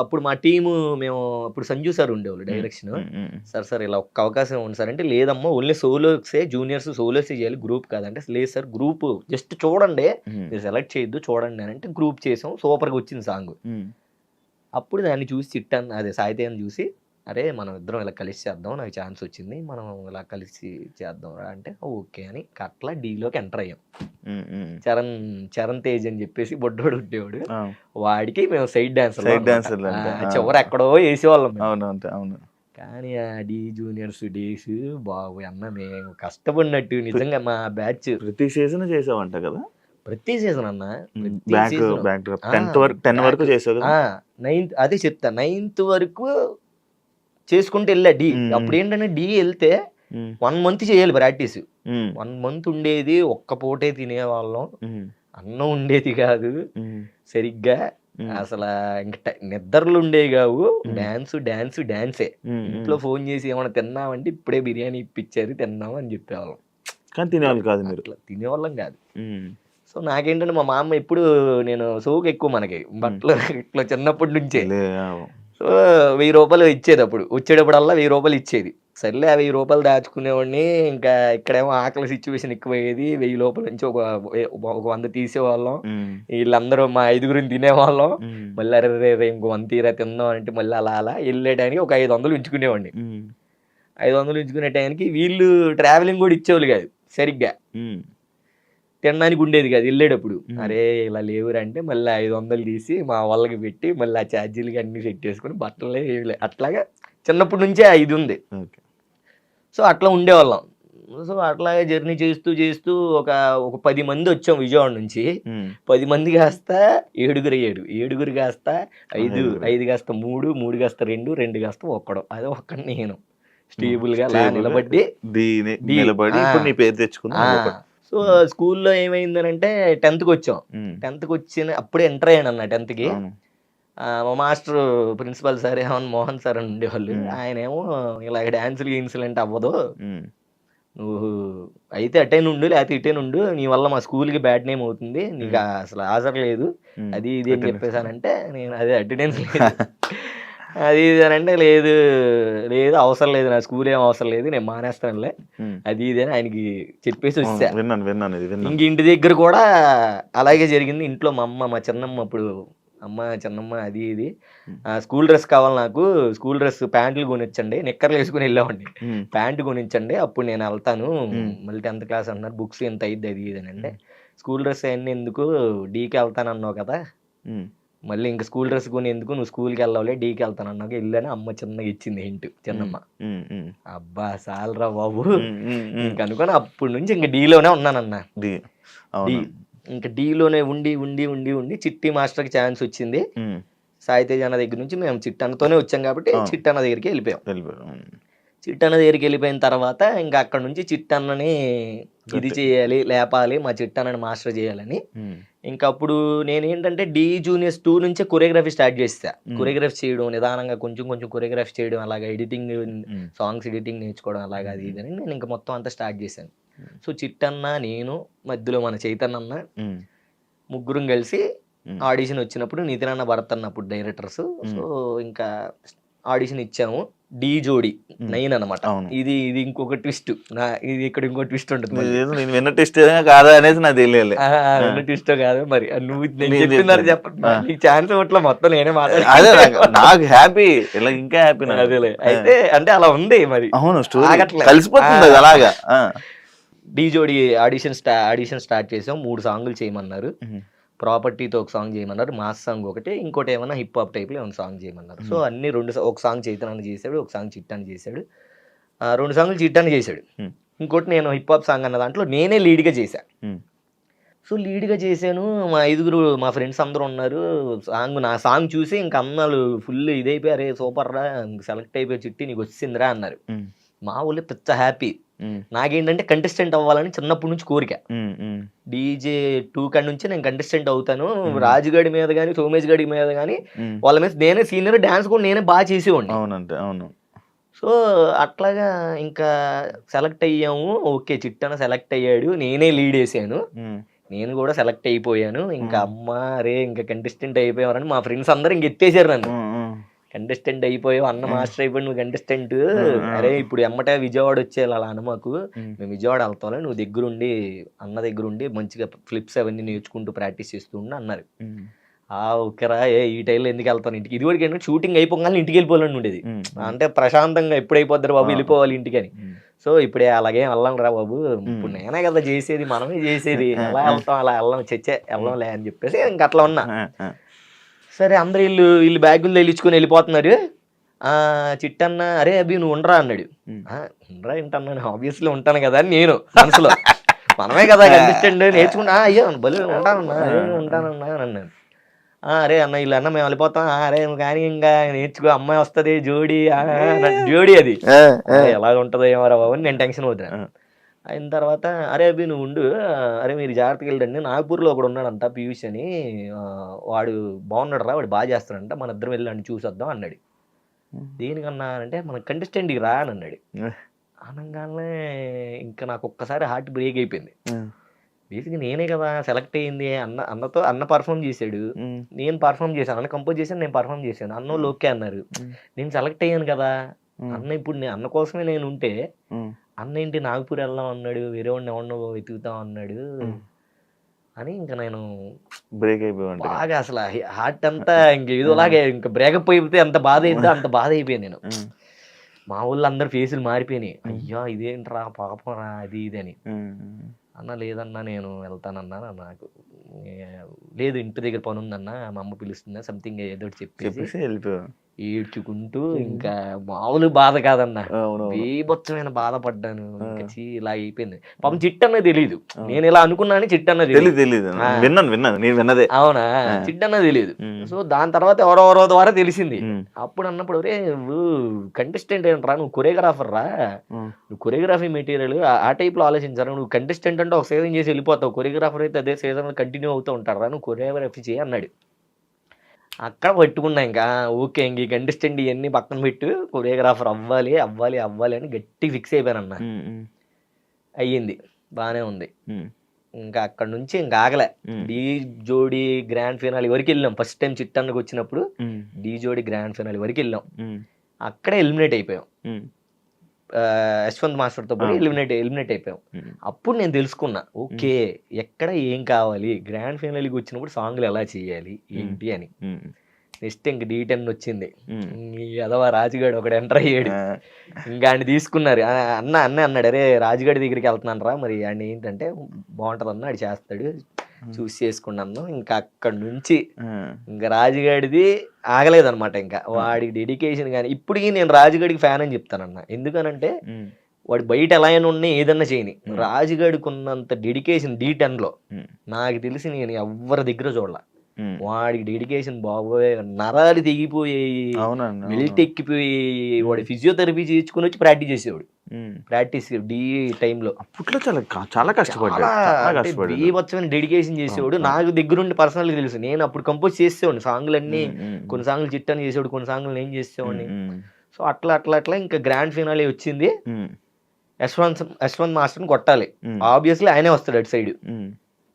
అప్పుడు మా టీము మేము అప్పుడు సంజు సార్ ఉండేవాళ్ళు డైరెక్షన్. సార్ ఇలా ఒక్క అవకాశం ఉంది సార్ అంటే, లేదమ్మా ఓన్లీ సోలోసే, జూనియర్స్ సోలోసే చేయాలి, గ్రూప్ కాదంటే. లేదు సార్ గ్రూప్ జస్ట్ చూడండి, మీరు సెలెక్ట్ చేయొద్దు చూడండి అని అంటే గ్రూప్ చేసాం. సూపర్గా వచ్చింది సాంగ్. అప్పుడు దాన్ని చూసి చిట్టన్న అదే సాయితేజని చూసి అరే మనం ఇద్దరం ఇలా కలిసి చేద్దాం, నాకు ఛాన్స్ వచ్చింది, మనం ఇలా కలిసి చేద్దాం రా అంటే ఓకే అని అట్లా డీలోకి ఎంటర్ అయ్యాం. చరణ్ తేజ్ అని చెప్పేసి బొడ్డోడు ఉండేవాడు, వాడికి మేము సైడ్ డాన్సర్ చివరి ఎక్కడో వేసేవాళ్ళం. అవును. కానీ ఆ డి జూనియర్స్ డేస్ బాబు అన్న మేము కష్టపడినట్టు నిజంగా మా బ్యాచ్ ప్రతి సీజన్ చేసావంట కదా. ప్రతి సీజన్ అన్న 10 వరకు చేసావు. 9th అదే చెప్తా, 9th వరకు చేసుకుంటూ వెళ్ళా డి. అప్పుడు ఏంటంటే డి వెళ్తే 1 month చేయాలి ప్రాక్టీస్. 1 month ఉండేది, ఒక్క పూటే తినేవాళ్ళం, అన్నం ఉండేది కాదు సరిగ్గా, అసలు ఇంకా నిద్రలు ఉండేవి కావు, డాన్సే. ఇంట్లో ఫోన్ చేసి ఏమైనా తిన్నామంటే ఇప్పుడే బిర్యానీ ఇప్పించారు తిన్నాము అని చెప్పేవాళ్ళం, కానీ తినేవాళ్ళు కాదు, మీరు తినేవాళ్ళం కాదు. సో నాకేంటంటే మా మామ ఎప్పుడు నేను సోకు ఎక్కువ మనకి బట్టలు ఇట్లా చిన్నప్పటి నుంచే. సో 1000 రూపాయలు ఇచ్చేది, అప్పుడు వచ్చేటప్పుడల్లా 1000 రూపాయలు ఇచ్చేది. సర్లే ఆ 1000 రూపాయలు దాచుకునేవాడిని. ఇంకా ఇక్కడేమో ఆకలి సిచ్యువేషన్ ఎక్కువయ్యేది, 1000 రూపాయల నుంచి ఒక 100 తీసేవాళ్ళం. వీళ్ళందరూ మా 5గురిని తినేవాళ్ళం. మళ్ళీ అరే ఇంకో 100 తీరా తిందాం అంటే మళ్ళీ అలా వెళ్ళేటానికి ఒక 500 ఉంచుకునేవాడిని. 500 ఉంచుకునే టైంకి వీళ్ళు ట్రావెలింగ్ కూడా ఇచ్చేవాళ్ళు కాదు సరిగ్గా, తినడానికి ఉండేది కాదు వెళ్ళేటప్పుడు. అరే ఇలా లేవురా అంటే మళ్ళీ 500 తీసి మా వాళ్ళకి పెట్టి మళ్ళీ ఆ ఛార్జీలకి అన్ని సెట్ చేసుకుని బట్టలే అట్లాగా చిన్నప్పటి నుంచే ఇది ఉంది. సో అట్లా ఉండేవాళ్ళం. సో అట్లాగే జర్నీ చేస్తూ చేస్తూ ఒక ఒక 10 మంది వచ్చాం విజయవాడ నుంచి. 10 మంది కాస్త ఏడుగురు అయ్యాడు. ఏడుగురు కాస్త 5, 5 కాస్త 3, 3 కాస్త 2, 2 కాస్త ఒక్కడు. అదే ఒక్కడిని నేను స్టేబుల్గా అలా నిలబడి నిలబడి ఇప్పుడు నీ పేరు తెచ్చుకున్నా. సో స్కూల్లో ఏమైందనంటే 10th వచ్చాం. 10th వచ్చిన అప్పుడే ఎంటర్ అయ్యాను అన్న 10th మా మాస్టర్ ప్రిన్సిపల్ సార్ ఏమన్నా మోహన్ సార్ అని ఉండేవాళ్ళు. ఆయన ఏమో ఇలాగ డాన్సులు ఇన్సిడెంట్ అవ్వదు, నువ్వు అయితే అటే నుండు లేకపోతే ఇటే నుండు, నీ వల్ల మా స్కూల్కి బ్యాడ్ నేమ్ అవుతుంది, నీకు అసలు హాజరు లేదు అది ఇది అని చెప్పేసానంటే నేను అదే అటెండెన్స్ లేదు అది ఇది అని అంటే లేదు లేదు అవసరం లేదు, నా స్కూల్ ఏం అవసరం లేదు, నేను మానేస్తానులే అది ఇది అని ఆయనకి చెప్పేసి వచ్చా. ఇంక ఇంటి దగ్గర కూడా అలాగే జరిగింది. ఇంట్లో మా అమ్మ మా చిన్నమ్మ అప్పుడు అమ్మ చిన్నమ్మ అది ఇది స్కూల్ డ్రెస్ కావాలి నాకు, స్కూల్ డ్రెస్ ప్యాంట్లు కొనిచ్చండి, నిక్కర్లు వేసుకుని వెళ్ళామండి, ప్యాంటు కొనిచ్చండి అప్పుడు నేను వెళ్తాను, మళ్ళీ 10th క్లాస్ అన్నారు, బుక్స్ ఎంత అయ్యిద్ది అది ఇది అని అంటే స్కూల్ డ్రెస్ అవన్నీ ఎందుకు, డీకి వెళ్తాను అన్నావు కదా, మళ్ళీ ఇంకా స్కూల్ డ్రెస్ కొని ఎందుకు, నువ్వు స్కూల్కి వెళ్ళాలి డీకి వెళ్తాను అన్నాక వెళ్ళాను. అమ్మ చిన్నగా ఇచ్చింది హింట్ చిన్నమ్మ. అబ్బా సాలరా బాబు ఇంక అనుకోని అప్పటి నుంచి ఇంక డీలోనే ఉన్నానన్న. డీ ఇంకా డీలోనే ఉండి ఉండి ఉండి ఉండి చిట్టి మాస్టర్కి ఛాన్స్ వచ్చింది. సాయితేజ్ అన్న దగ్గర నుంచి మేము చిట్టన్నతోనే వచ్చాం కాబట్టి చిట్టన్న దగ్గరికి వెళ్ళిపోయాం. చిట్టన్న దగ్గరికి వెళ్ళిపోయిన తర్వాత ఇంకా అక్కడ నుంచి చిట్టన్నని ఇది చేయాలి, లేపాలి, మా చిట్టన్నని మాస్టర్ చేయాలని ఇంకా అప్పుడు నేనేంటంటే డి జూనియర్స్ 2 నుంచే కొరియోగ్రఫీ స్టార్ట్ చేస్తా. కొరియోగ్రఫీ చేయడం నిదానంగా కొంచెం కొంచెం కొరియోగ్రఫీ చేయడం, అలాగా ఎడిటింగ్ సాంగ్స్ ఎడిటింగ్ నేర్చుకోవడం అలాగా అది ఇది అని నేను ఇంకా మొత్తం అంతా స్టార్ట్ చేశాను. సో చిట్టన్న నేను మధ్యలో మన చైతన్య అన్న ముగ్గురం కలిసి ఆడిషన్ వచ్చినప్పుడు నితిన్ అన్న భరత్ అన్నప్పుడు డైరెక్టర్స్. సో ఇంకా ఆడిషన్ ఇచ్చాము. డి జోడి 9 అనమాట. ఇది ఇది ఇంకొక ట్విస్ట్, ఇది ఇక్కడ ఇంకో ట్విస్ట్ ఉంటుంది. నేను విన్న ట్విస్ట్ కాదా అనేది నాకు తెలియాలి. విన్న ట్విస్ట్ కాదు మరి, నువ్వు చెప్తున్నారు చెప్పండి, నీకు ఛాన్స్ ఇవ్వట్లా, మొత్తం నేనే మాట్లాడే. నాకు హ్యాపీ, ఇలా ఇంకా హ్యాపీ. అదేలే అయితే అంటే అలా ఉంది మరి. అవును కలిసిపోతుంది అలాగా. డి జోడి ఆడిషన్ స్టార్ట్ చేసాం. 3 సాంగులు చేయమన్నారు. ప్రాపర్టీతో ఒక సాంగ్ చేయమన్నారు, మాస్ సాంగ్ ఒకటి, ఇంకోటి ఏమన్నా హిప్ హాప్ టైప్లో ఏమైనా సాంగ్ చేయమన్నారు. సో అన్ని ఒక సాంగ్ చైతన్య చేశాడు, ఒక సాంగ్ చిట్టాన్ని చేశాడు, 2 సాంగులు చిట్టాన్ని చేశాడు, ఇంకోటి నేను హిప్ హాప్ సాంగ్ అన్న దాంట్లో నేనే లీడ్గా చేశాను. సో లీడ్గా చేశాను. మా 5 మా ఫ్రెండ్స్ అందరూ ఉన్నారు. నా సాంగ్ చూసి ఇంకా అన్నాళ్ళు ఫుల్ ఇదైపోయి, అరే సూపర్ రా, సెలెక్ట్ అయిపోయి చిట్టి నీకు వచ్చిందిరా అన్నారు. మా ఊళ్ళో పెద్ద హ్యాపీ. నాకేంటంటే కంటెస్టెంట్ అవ్వాలని చిన్నప్పటి నుంచి కోరిక. డీజే 2 కాడి నుంచి నేను కంటెస్టెంట్ అవుతాను, రాజుగడి మీద కానీ సోమేష్ గడి మీద కానీ వాళ్ళ మీద నేనే సీనియర్, డాన్స్ కూడా నేనే బాగా చేసేవాడిని. అవును. సో అట్లాగా ఇంకా సెలెక్ట్ అయ్యాము. ఓకే చిట్టన సెలెక్ట్ అయ్యాడు, నేనే లీడ్ వేసాను, నేను కూడా సెలెక్ట్ అయిపోయాను. ఇంకా అమ్మ రే ఇంకా కంటెస్టెంట్ అయిపోయామని మా ఫ్రెండ్స్ అందరూ ఇంక ఎత్తేసారు నన్ను. కంటెస్టెంట్ అయిపోయావు, అన్న మాస్టర్ అయిపోయి నువ్వు కంటెస్టెంట్, అరే ఇప్పుడు ఎమ్మటే విజయవాడ వచ్చేయాలి అలా అనమాకు, మేము విజయవాడ వెళ్తాం, నువ్వు దగ్గరుండి అన్న దగ్గరుండి మంచిగా ఫ్లిప్స్ అవన్నీ నేర్చుకుంటూ ప్రాక్టీస్ చేస్తూ ఉండి అన్నారు. ఓకేరా ఈ టైంలో ఎందుకు వెళ్తాను ఇంటికి, ఇది వరకు ఏంటంటే షూటింగ్ అయిపోగానే ఇంటికి వెళ్ళిపోవాలని ఉండేది, అంటే ప్రశాంతంగా ఎప్పుడు అయిపోద్దారు బాబు వెళ్ళిపోవాలి ఇంటికి అని. సో ఇప్పుడే అలాగే వెళ్ళాం రా బాబు, ఇప్పుడు నేనే కదా చేసేది, మనమే చేసేది, ఎలా వెళ్తాం అలా వెళ్ళంలే అని చెప్పేసి ఇంక అట్లా ఉన్నా. సరే అందరు వీళ్ళు బ్యాగులు తెచ్చుకొని వెళ్ళిపోతున్నారు. చిట్టన్న అరే అభి నువ్వు ఉండరా అన్నాడు. ఉండరా ఏంటన్నాను, ఆబ్వియస్లీ ఉంటాను కదా అని నేను మనసులో, మనమే కదా కంటెస్టెంట్ నేర్చుకుంటా, అయ్యో బలు ఉంటానన్నా అని అన్నాను. అరే అన్న వీళ్ళు అన్న మేము వెళ్ళిపోతాం, అరే నువ్వు కానీ ఇంకా నేర్చుకో, అమ్మాయి వస్తుంది జోడి అది ఎలాగ ఉంటుందో ఏమరా బాబు అని నేను టెన్షన్ అవుతాను. అయిన తర్వాత అరే అభి నువ్వు ఉండు, అరే మీరు జాగ్రత్తగా వెళ్ళండి, నాగపూర్లో ఒకడు ఉన్నాడంట పీయూష్ అని, వాడు బాగున్నాడు రా, వాడు బాగా చేస్తాడంట, మన ఇద్దరం వెళ్ళండి చూసొద్దాం అన్నాడు. దేనికన్నా అంటే మన కంటెస్టెంట్కి రా అని అన్నాడు. అనగానే ఇంకా నాకు ఒక్కసారి హార్ట్ బ్రేక్ అయిపోయింది. బేసిక్గా నేనే కదా సెలెక్ట్ అయ్యింది, అన్న పర్ఫామ్ చేశాడు, నేను పర్ఫామ్ చేశాను, అన్న కంపోజ్ చేశాను, నేను పర్ఫామ్ చేశాను, అన్న ఓకే అన్నారు, నేను సెలెక్ట్ అయ్యాను కదా అన్న, ఇప్పుడు అన్న కోసమే నేను ఉంటే అన్న ఏంటి నాగపూర్ వెళ్దాం అన్నాడు, వేరే వాడిని ఎవరినో వెతుకుతాం అన్నాడు అని ఇంకా నేను బ్రేక్ అయిపోయాను బాగా. అసలు హార్ట్ అంతా ఇంక ఏదోలాగే ఇంకా బ్రేకప్ అయిపోతే అంత బాధ అయిందో అంత బాధ అయిపోయాను నేను. మా ఊళ్ళో అందరు ఫేసులు మారిపోయినాయి, అయ్యా ఇదేంట్రా పాపం రా అది ఇది అని. అన్న లేదన్నా నేను వెళ్తానన్నా, నాకు లేదు ఇంటి దగ్గర పని ఉందన్నా, మా అమ్మ పిలుస్తుందా సంథింగ్ ఏదో చెప్పేసి వెళ్ళిపోయాను. ఏడ్చుకుంటూ ఇంకా మామూలు బాధ కాదన్న, అవునవును. బీభత్సమైన బాధపడ్డాను. ఇంకా ఇలా అయిపోయింది. పాపం చిట్టన్న తెలీదు, నేను ఇలా అనుకున్నాను, చిట్టన్న తెలీదు తెలీదు విన్నాను నేను విన్నదే. అవునా, చిట్టన్న తెలీదు. సో దాని తర్వాత ఎవరెవరో ద్వారా తెలిసింది. అప్పుడు అన్నప్పుడు ఒరే నువ్వు కంటెస్టెంట్ ఏంట్రా, నువ్వు కొరియోగ్రాఫర్ రా, నువ్వు కొరియోగ్రఫీ మెటీరియల్ ఆ టైప్ లో ఆలోచించారా, నువ్వు కంటెస్టెంట్ అంటే ఒక సీజన్ చేసి వెళ్ళిపోతావు, కొరియోగ్రాఫర్ అయితే అదే సీజన్ కంటిన్యూ అవుతూ ఉంటారా, నువ్వు కొరియోగ్రఫీ చేయి అన్నాడు. అక్కడ పట్టుకున్నా ఇంకా ఓకే, ఇంక ఈ కంటెస్టెంట్ ఇవన్నీ పక్కన పెట్టు, కొరియోగ్రాఫర్ అవ్వాలి అవ్వాలి అవ్వాలి అని గట్టి ఫిక్స్ అయిపోయానన్న. అయ్యింది, బాగానే ఉంది. ఇంకా అక్కడ నుంచి ఇంకా ఆగలే. డీ జోడి గ్రాండ్ ఫినాలి వరకు వెళ్ళాం. ఫస్ట్ టైం చిట్టన్నకు వచ్చినప్పుడు డీ జోడి గ్రాండ్ ఫినాలి వరకు వెళ్ళాం. అక్కడే ఎలిమినేట్ అయిపోయాం. యశ్వంత్ మాస్టర్తో పాటు ఎలిమినేట్ అయిపోయాం. అప్పుడు నేను తెలుసుకున్నా, ఓకే ఎక్కడ ఏం కావాలి, గ్రాండ్ ఫైనల్కి వచ్చినప్పుడు సాంగ్లు ఎలా చేయాలి ఏంటి అని. నెక్స్ట్ ఇంక D10 వచ్చింది. అదవా రాజుగాడు ఒకడు ఎంటర్ అయ్యాడు. ఇంకా ఆయన తీసుకున్నారు. అన్నాడు, అరే రాజుగాడి దగ్గరికి వెళ్తున్నాను రా, మరి ఆయన ఏంటంటే బాగుంటది అన్న, ఆడు చేస్తాడు, చూసి చేసుకున్నాను. ఇంకా అక్కడ నుంచి ఇంకా రాజుగాడిది ఆగలేదన్నమాట. ఇంకా వాడికి డెడికేషన్ కానీ ఇప్పటికీ నేను రాజుగాడికి ఫ్యాన్ అని చెప్తానన్న. ఎందుకనంటే వాడు బయట ఎలా అయినా ఉన్నా ఏదన్నా చేయని, రాజుగాడికి ఉన్నంత డెడికేషన్ D10 లో నాకు తెలిసి నేను ఎవరి దగ్గర చూడాల. వాడికి డెడికేషన్ బాబోయ్, నరాలు తెగిపోయాయి, బెల్ట్ ఎక్కిపోయి, వాడు ఫిజియోథెరపీ చేయించుకుని వచ్చి ప్రాక్టీస్ చేసేవాడు. ప్రాక్టీస్ డీ టైంలో అప్పట్లో చాలా కష్టపడ్డాడు, బీభత్సమైన డెడికేషన్ చేసేవాడు. నాకు దగ్గరుండి పర్సనల్ గా తెలుసు. నేను అప్పుడు కంపోజ్ చేసేవాడిని సాంగ్లన్నీ, కొన్ని సాంగ్లు చిట్టని చేసేవాడు, కొన్ని సాంగ్లు నేను చేసేవాడిని. సో అట్లా ఇంకా గ్రాండ్ ఫినాలే వచ్చింది. యశ్వంత్ మాస్టర్ని కొట్టాలి, ఆబ్వియస్లీ ఆయనే వస్తాడు అటు సైడ్,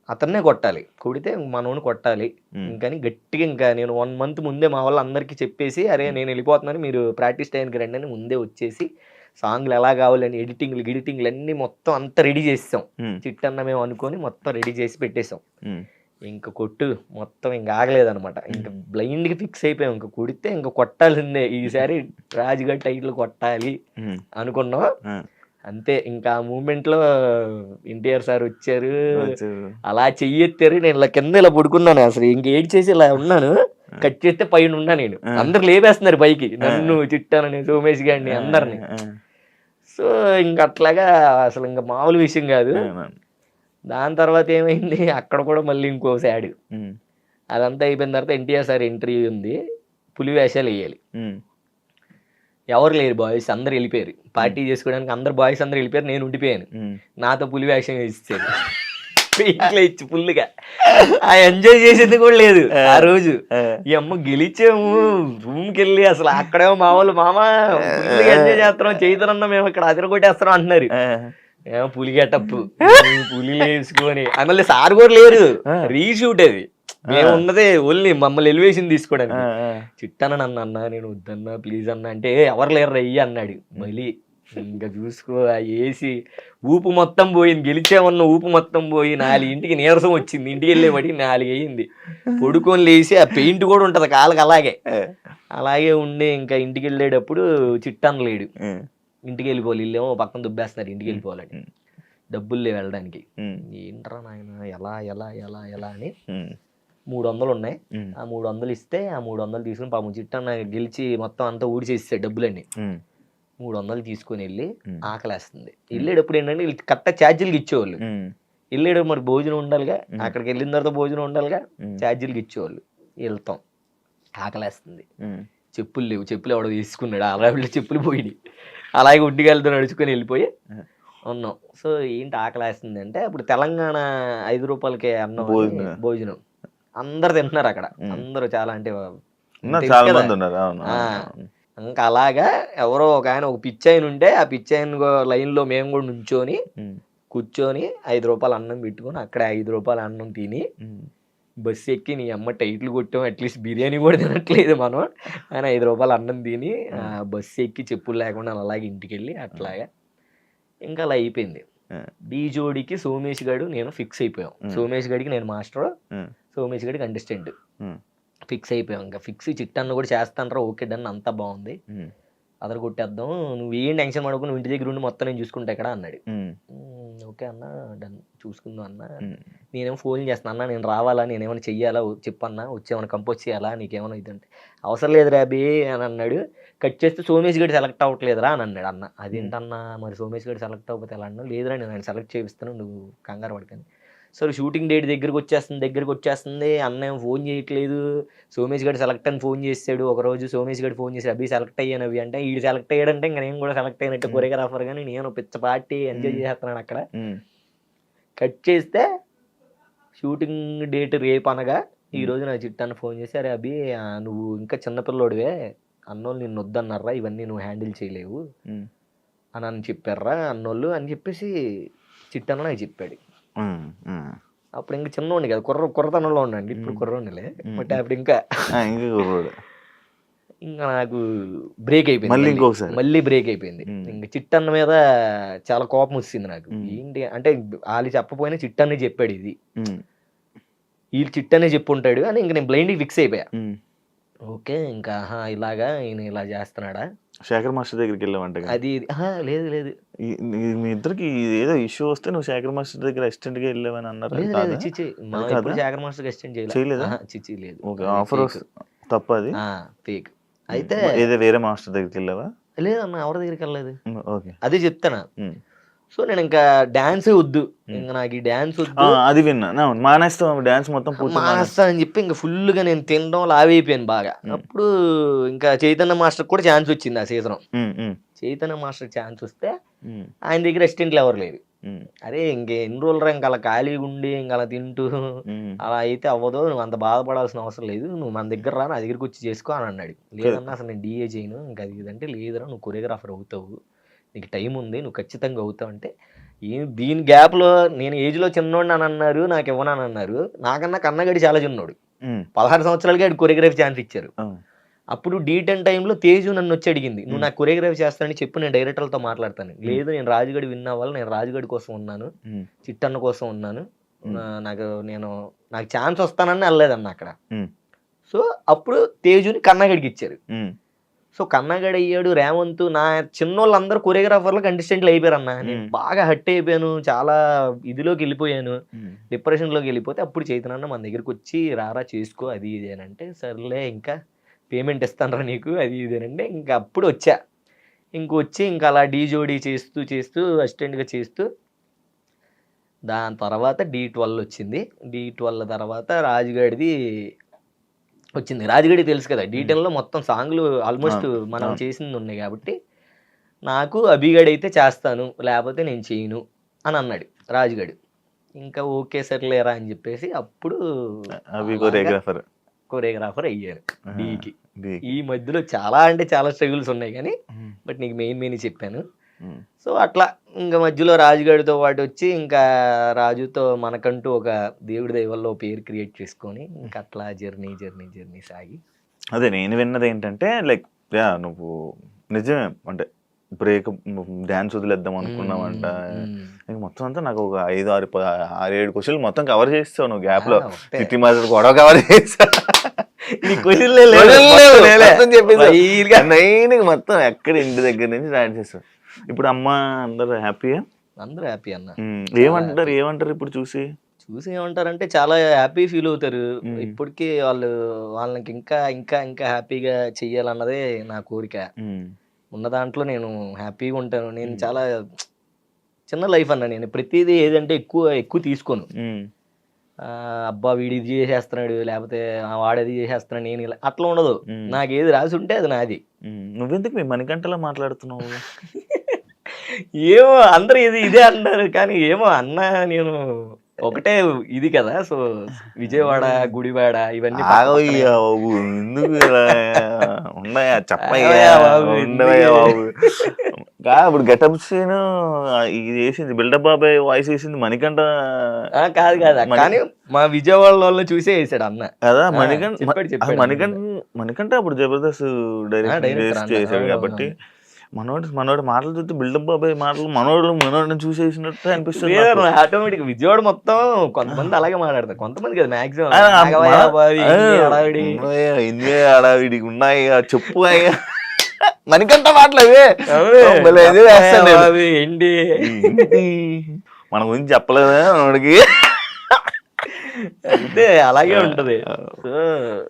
అతన్నే కొట్టాలి, కొడితే మనోని కొట్టాలి. ఇంకని గట్టిగా ఇంకా నేను 1 month ముందే మా వాళ్ళు అందరికీ చెప్పేసి, అరే నేను వెళ్ళిపోతున్నాను, మీరు ప్రాక్టీస్ టైంకి రండి అని ముందే వచ్చేసి సాంగ్లు ఎలా కావాలని ఎడిటింగ్లు అన్ని మొత్తం అంతా రెడీ చేసాం. చిట్టన్న మేము అనుకొని మొత్తం రెడీ చేసి పెట్టేసాం. ఇంకా కొట్టు మొత్తం ఇంకా ఆగలేదనమాట. ఇంకా బ్లైండ్గా ఫిక్స్ అయిపోయాం, ఇంకా కొడితే ఇంకా కొట్టాల్సిందే, ఈసారి రాజుగారి టైటిల్ కొట్టాలి అనుకున్నాం. అంతే, ఇంకా ఆ మూమెంట్ లో ఎన్టీఆర్ సార్ వచ్చారు, అలా చెయ్యెత్తారు. నేను ఇలా కింద ఇలా పడుకున్నాను, అసలు ఇంక ఏడ్ చేసి ఇలా ఉన్నాను. కట్ చేస్తే పైన ఉన్నా నేను, అందరు లేపేస్తున్నారు పైకి, నన్ను చిట్టానని, సోమేష్ గారిని, అందరిని. సో ఇంక అట్లాగా అసలు ఇంకా మామూలు విషయం కాదు. దాని తర్వాత ఏమైంది, అక్కడ కూడా మళ్ళీ ఇంకో సాడ్. అదంతా అయిపోయిన తర్వాత ఎన్టీఆర్ సార్ ఎంట్రీ ఉంది, పులి వేషాలు వేయాలి. ఎవరు లేరు, బాయ్స్ అందరు వెళ్ళిపోయారు పార్టీ చేసుకోవడానికి, అందరు బాయ్స్ అందరు వెళ్ళిపోయారు, నేను ఉండిపోయాను. నాతో పులి వేషం వేసేది ఇంట్లో ఇచ్చి ఫుల్గా. ఆ ఎంజాయ్ చేసేది కూడా లేదు ఆ రోజు. ఈ అమ్మ గెలిచాము, రూమ్కి వెళ్ళి అసలు అక్కడేమో మా వాళ్ళు మామ ఫుల్గా ఎంజాయ్ చేస్తున్నాం, చైతన్య మేము ఇక్కడ అదిరగొట్టేస్తున్నాం అంటున్నారు. ఏమో పులి గెటప్, పులి వేసుకొని మళ్ళీ సార్ కూడా లేరు, రీషూట్ అది. మేము ఉన్నదే ఓన్లీ మమ్మల్ని ఎలివేషన్ తీసుకోవడానికి. చిట్టాన నన్ను అన్నా, నేను వద్దన్నా ప్లీజ్ అన్నా అంటే ఎవరు లేరు రయ్యి అన్నాడు. మళ్ళీ ఇంకా చూసుకో వేసి ఊపు మొత్తం పోయింది, గెలిచామన్న ఊపు మొత్తం పోయి 4 నీరసం వచ్చింది. ఇంటికి వెళ్ళేవాడికి 4 అయ్యింది. పడుకొని లేచి ఆ పెయింట్ కూడా ఉంటది కాళ్ళకి, అలాగే ఉండి ఇంకా ఇంటికి వెళ్ళేటప్పుడు చిట్టాన లేడు. ఇంటికి వెళ్ళిపోవాలి, ఇల్లేమో పక్కన దుబ్బేస్తున్నారు, ఇంటికి వెళ్ళిపోవాలని డబ్బులు లేవు వెళ్ళడానికి. ఏంట్రా నాయన ఎలా ఎలా ఎలా ఎలా అని 300 ఉన్నాయి. ఆ 300 ఇస్తే ఆ 300 తీసుకుని పాపం చిట్టన్న గెలిచి మొత్తం అంతా ఊడిచేస్తాడు డబ్బులన్నీ. 300 తీసుకుని వెళ్ళి ఆకలేస్తుంది. వెళ్ళేటప్పుడు ఏంటంటే వీళ్ళు కరెక్ట్గా ఛార్జీలకి ఇచ్చేవాళ్ళు. వెళ్ళేటప్పుడు మరి భోజనం ఉండాలిగా, అక్కడికి వెళ్ళిన తర్వాత భోజనం ఉండాలిగా, ఛార్జీలకి ఇచ్చేవాళ్ళు. వెళ్తాం, ఆకలేస్తుంది, చెప్పులు లేవు, చెప్పులు ఎవడో తీసుకున్నాడు, అలా చెప్పులు పోయి అలాగే ఉడ్డిగాలతో నడుచుకొని వెళ్ళిపోయి ఉన్నాం. సో ఏంటి ఆకలేస్తుంది అంటే, అప్పుడు తెలంగాణ 5 రూపాయలకే అన్నం భోజనం అందరు తింటున్నారు అక్కడ, అందరూ చాలా అంటే ఇంకా అలాగా ఎవరో ఒక ఆయన, ఒక పిచ్చాయన ఉంటే ఆ పిచ్చాయన లైన్ లో మేము కూడా నుంచొని కూర్చొని 5 రూపాయలు అన్నం పెట్టుకొని అక్కడ 5 రూపాయల అన్నం తిని బస్సు ఎక్కి నీ అమ్మ టైట్లు కొట్టాం, అట్లీస్ట్ బిర్యానీ కూడా తినట్లేదు మనం ఆయన 5 రూపాయలు అన్నం తిని బస్సు ఎక్కి చెప్పులు లేకుండా అలాగే ఇంటికి వెళ్ళి అట్లాగా ఇంకా అలా అయిపోయింది. డీ జోడికి సోమేష్ గారు నేను ఫిక్స్ అయిపోయాం. సోమేష్ గడికి నేను మాస్టర్, సోమేష్ గడికి కంటెస్టెంట్ ఫిక్స్ అయిపోయాం. ఇంకా ఫిక్స్ చిట్టన్న కూడా చేస్తానరా, ఓకే డన్, అంతా బాగుంది, అదర కొట్టేద్దాం, నువ్వు ఏం టెన్షన్ పడకు, నువ్వు ఇంటి దగ్గర ఉండి మొత్తం నేను చూసుకుంటా ఇక్కడ అన్నాడు. ఓకే ఓకే అన్న డన్ చూసుకుందాం అన్న. ఉమ్, నేనేమో ఫోన్ చేస్తున్నా అన్న నేను రావాలా నేనేమైనా చెయ్యాలా చెప్పన్నా వచ్చేమైనా కంపోజ్ చేయాలా నీకేమైనా ఇదంటే అవసరం లేదు రాబీ అని అన్నాడు. కట్ చేస్తే సోమేష్ గడి సెలెక్ట్ అవ్వట్లేదురా అని అన్నాడు అన్న. అదేంటన్నా మరి సోమేష్ గడి సెలెక్ట్ అవ్వకపోతే ఎలా అన్నా లేదురా నేను ఆయన సెలెక్ట్ చేపిస్తాను నువ్వు కంగారు పడకని. సరే షూటింగ్ డేట్ దగ్గరికి వచ్చేస్తుంది అన్న ఏం ఫోన్ చేయట్లేదు. సోమేష్ గడి సెలెక్ట్ అని ఫోన్ చేశాడు ఒకరోజు. సోమేష్ గడి ఫోన్ చేసి అభి సెలెక్ట్ అయ్యాను అవి అంటే వీడు సెలెక్ట్ అయ్యాడంటే ఇంకా నేను కూడా సెలెక్ట్ అయినట్టు కొరియోగ్రాఫర్ కానీ నేను పిచ్చ పార్టీ ఎంజాయ్ చేస్తున్నాను అక్కడ. ఉమ్, కట్ చేస్తే షూటింగ్ డేట్ రేపు అనగా ఈ రోజు నా చిట్టాన్ని ఫోన్ చేసి అరే అభి నువ్వు ఇంకా చిన్నపిల్లోడివే అన్నోళ్ళు నిన్ను వద్దన్నారా ఇవన్నీ నువ్వు హ్యాండిల్ చేయలేవు ఉమ్, అని చెప్పారా అన్నోళ్ళు అని చెప్పేసి చిట్టన్న నాకు చెప్పాడు. ఉమ్, ఉమ్. అప్పుడు ఇంకా చిన్నోండి కదా కుర్రతనంలో ఉండండి ఇప్పుడు కుర్రోనిలే బట్ అప్పుడు ఇంకా ఇంకా కుర్రోడు. ఇంకా నాకు బ్రేక్ అయిపోయింది మళ్ళీ ఇంకొకసారి. మళ్ళీ బ్రేక్ అయిపోయింది. ఇంకా చిట్టన్న మీద చాలా కోపం వచ్చింది నాకు. ఏంటి అంటే వాళ్ళు చెప్పపోయినా చిట్టన్నే చెప్పాడు ఇది ఉమ్, వీళ్ళు చిట్టనే చెప్పుంటాడు అని ఇంక నేను బ్లైండ్కి ఫిక్స్ అయిపోయా. ఉమ్. ఓకే ఇంకా ఇలాగా ఈయన ఇలా చేస్తున్నాడా శేఖర్ మాస్టర్ దగ్గరికి వెళ్ళావంట కదా. అది లేదు లేదు మీ ఇద్దరికి ఏదో ఇష్యూ వస్తే నువ్వు శేఖర్ మాస్టర్ దగ్గర అసిస్టెంట్ గా వెళ్ళావని అన్నారు లేదు కాదా? లేదు చిచి మా కాదా? ఎప్పుడు శేఖర్ మాస్టర్ ఎక్స్టెండ్ చేయలేదా? చేయలేదు చిచి లేదు. ఓకే ఆఫర్ తప్ప అది ఫేక్ అయితే ఏదో వేరే మాస్టర్ దగ్గరికి వెళ్ళావా? లేదన్న ఎవరి దగ్గరికి వెళ్ళలేదు. ఓకే అదే చెప్తానా. సో నేను ఇంకా డాన్సే వద్దు ఇంకా నాకు ఈ డాన్స్ వద్దు అది విన్నా మానేస్తాం డాన్స్ మొత్తం మానేస్తా అని చెప్పి ఇంకా ఫుల్ గా నేను తినడం లావైపోయాను బాగా. అప్పుడు ఇంకా చైతన్య మాస్టర్ కూడా ఛాన్స్ వచ్చింది ఆ సీజన్. చైతన్య మాస్టర్ ఛాన్స్ వస్తే ఆయన దగ్గర అసిస్టెంట్లు ఎవరు లేరు. అరే ఇంకెన్ని రోజులు ఇంకా అలా ఖాళీగా ఉండి ఇంకా అలా తింటూ అలా అయితే అవ్వదు నువ్వు అంత బాధపడాల్సిన అవసరం లేదు నువ్వు మన దగ్గర రా నా దగ్గరికి వచ్చి చేసుకో అని అన్నాడు. లేదన్నా అసలు నేను డిఏ చేయను ఇంకా అది ఇదంటే లేదురా నువ్వు కొరియోగ్రాఫర్ అవుతావు నీకు టైం ఉంది నువ్వు ఖచ్చితంగా అవుతావు అంటే దీని గ్యాప్లో నేను ఏజ్లో చిన్నోడు అని అన్నారు నాకు ఇవ్వనని అన్నారు. నాకన్నా కన్నగడి చాలా చిన్నోడు 16 సంవత్సరాలకి ఆడు కొరియోగ్రఫీ ఛాన్స్ ఇచ్చారు. అప్పుడు D10 టైంలో తేజు నన్ను వచ్చి అడిగింది నువ్వు నాకు కొరియోగ్రఫీ చేస్తానని చెప్పు నేను డైరెక్టర్లతో మాట్లాడతాను. లేదు నేను రాజుగడి విన్ అవ్వాలి నేను రాజుగడి కోసం ఉన్నాను చిట్టన్న కోసం ఉన్నాను నాకు ఛాన్స్ వస్తానని వెళ్ళలేదన్న అక్కడ. సో అప్పుడు తేజుని కన్నగడికి ఇచ్చారు. సో కన్నగడ అయ్యాడు రేవంత్ నా చిన్నోళ్ళందరూ కొరియోగ్రాఫర్లు కంటెస్టెంట్లు అయిపోయారు అన్న. నేను బాగా హట్ అయిపోయాను చాలా ఇదిలోకి వెళ్ళిపోయాను డిప్రెషన్లోకి వెళ్ళిపోతే అప్పుడు చైతన్య మన దగ్గరికి వచ్చి రారా చేసుకో అది ఇది అని అంటే సర్లే ఇంకా పేమెంట్ ఇస్తానరా నీకు అది ఇది అంటే ఇంకా అప్పుడు వచ్చా. ఇంకొచ్చి ఇంకా అలా డీజోడీ చేస్తూ అసిస్టెంట్గా చేస్తూ దాని తర్వాత D12 వచ్చింది. D12 తర్వాత రాజుగాడిది వచ్చింది. రాజుగడి తెలుసు కదా D10లో మొత్తం సాంగ్లు ఆల్మోస్ట్ మనం చేసింది ఉన్నాయి కాబట్టి నాకు అభిగడి అయితే చేస్తాను లేకపోతే నేను చేయను అని అన్నాడు రాజుగడు. ఇంకా ఓకే సర్లేరా అని చెప్పేసి అప్పుడు కొరియోగ్రాఫర్ అయ్యారు డీకి. ఈ మధ్యలో చాలా అంటే చాలా స్ట్రగుల్స్ ఉన్నాయి కానీ బట్ నీకు మెయిన్ చెప్పాను. సో అట్లా ఇంకా మధ్యలో రాజుగాడితో పాటు వచ్చి ఇంకా రాజుతో మనకంటూ ఒక దేవుడి దైవల్లో పేరు క్రియేట్ చేసుకొని ఇంకా అట్లా జర్నీ సాగి. అదే నేను విన్నది ఏంటంటే లైక్ నువ్వు నిజమే అంటే బ్రేక్ డాన్స్ వదిలేద్దాం అనుకున్నావంట మొత్తం అంతా నాకు ఒక 5-6-7 క్వశ్చన్లు మొత్తం కవర్ చేస్తావు నువ్వు గ్యాప్ లో సిటీ మాస్టర్ గొడవ కవర్ చేస్తావు మొత్తం ఎక్కడ ఇంటి దగ్గర నుంచి డాన్స్ చేస్తావు. ఇప్పుడు అమ్మ అందరు హ్యాపీయా? అందరూ హ్యాపీ అన్న. ఏమంటారు ఇప్పుడు చూసి ఏమంటారంటే చాలా హ్యాపీ ఫీల్ అవుతారు. ఇప్పటికీ వాళ్ళకి ఇంకా హ్యాపీగా చెయ్యాలన్నదే నా కోరిక. ఉన్న దాంట్లో నేను హ్యాపీగా ఉంటాను. నేను చాలా చిన్న లైఫ్ అన్న. నేను ప్రతిదీ ఏదంటే ఎక్కువ తీసుకోను. అబ్బా వీడు ఇది చేసేస్తున్నాడు లేకపోతే వాడేది చేసేస్తున్నాడు నేను ఇలా అట్లా ఉండదు. నాకు ఏది రాసి ఉంటే అది నాది. నువ్వెందుకు మీ మణికంఠలా మాట్లాడుతున్నావు? ఏమో అందరూ ఇదే అంటారు కానీ ఏమో అన్న నేను ఒకటే ఇది కదా. సో విజయవాడ గుడివాడ ఇవన్నీ ఎందుకు ఉన్నాయా చెప్పయ్యా బాబు. ఇప్పుడు గెటప్ సీన్ ఇది వేసింది బిల్డప్ బాబాయ్ వాయిస్ వేసింది మణికంఠ కాదు కానీ మా విజయవాడ వాళ్ళు చూసే వేసాడు అన్న కదా. మణికంఠ అప్పుడు జబర్దస్త్ డైరెక్ట్ చేసాడు కాబట్టి మనోడు మాటలు చూస్తే బిల్డప్ బాబాయ్ మాటలు మనోడిని చూసేసినట్టు అనిపిస్తుంది. ఆటోమేటిక్ విజయవాడ మొత్తం కొంతమంది అలాగే మాట్లాడతారు కొంతమంది కదా మాక్సిమం అడావిడికి ఉన్నాయి చెప్పు అయ్యా మణికంఠ మాటలు అవే ఏంటి మన గురించి చెప్పలేదా వాడికి అంతే అలాగే ఉంటది. సో